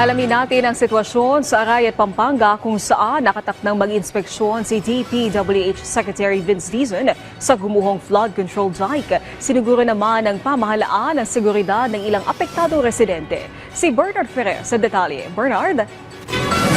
Alamin natin ang sitwasyon sa Arayat, Pampanga kung saan nakatakdang mag-inspeksyon si DPWH Secretary Vince Dizon sa gumuhong flood control dike. Siniguro naman ng pamahalaan ang seguridad ng ilang apektadong residente. Si Bernard Ferrer sa detalye. Bernard?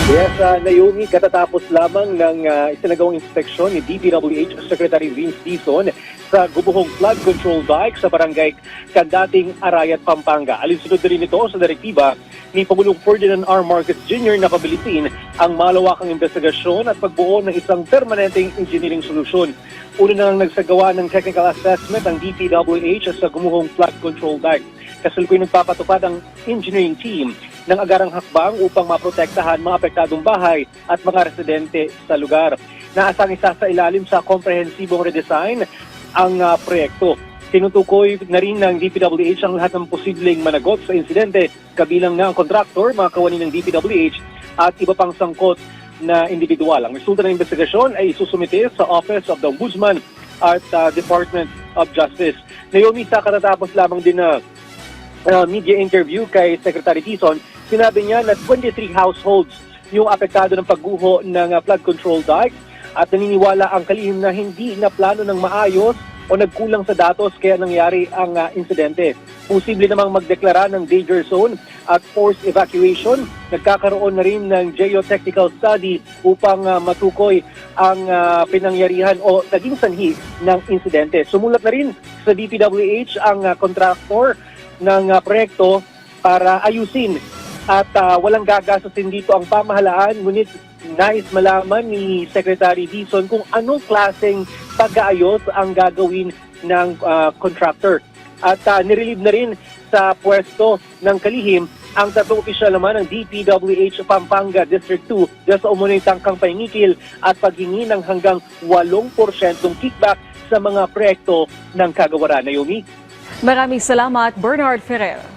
Yes, Naomi, katatapos lamang ng isinagawang inspeksyon ni DPWH Secretary Vince Dizon sa gubuhong flood control dike sa barangay Kandating, Arayat, Pampanga. Alinsunod na rin ito sa direktiba ni Pangulong Ferdinand R. Marcos Jr. na pabilisin ang malawakang investigasyon at pagbuo ng isang permanenteng engineering solusyon. Una na lang nagsagawa ng technical assessment ang DPWH sa gumuhong flood control dike. Kasalukuyan nagpapatupad ang engineering team ng agarang hakbang upang maprotektahan mga apektadong bahay at mga residente sa lugar. Naasang isa sa ilalim sa komprehensibong redesign ang proyekto. Tinutukoy na rin ng DPWH ang lahat ng posibleng managot sa insidente, kabilang na ang kontraktor, mga kawani ng DPWH at iba pang sangkot na individual. Ang resulta ng investigasyon ay isusumite sa Office of the Ombudsman at Department of Justice. Naomi, sa katatapos lamang din na media interview kay Secretary Dizon, sinabi niya na 23 households yung apektado ng pagguho ng flood control dike at naniniwala ang kalihim na hindi na plano ng maayos o nagkulang sa datos kaya nangyari ang insidente. Posible namang magdeklara ng danger zone at forced evacuation. Nagkakaroon na rin ng geotechnical study upang matukoy ang pinangyarihan o naging sanhi ng insidente. Sumulat na rin sa DPWH ang contractor ng proyekto para ayusin at walang gagastusin dito ang pamahalaan, ngunit nais malaman ni Secretary Dizon kung anong klaseng pag-aayos ang gagawin ng contractor. At nirelieve na rin sa pwesto ng kalihim ang tatlong opisyal naman ng DPWH Pampanga District 2 dahil sa umunay tangkang pangingikil at paghingi ng hanggang 8% kickback sa mga proyekto ng kagawaran. Naomi? Maraming salamat, Bernard Ferrer.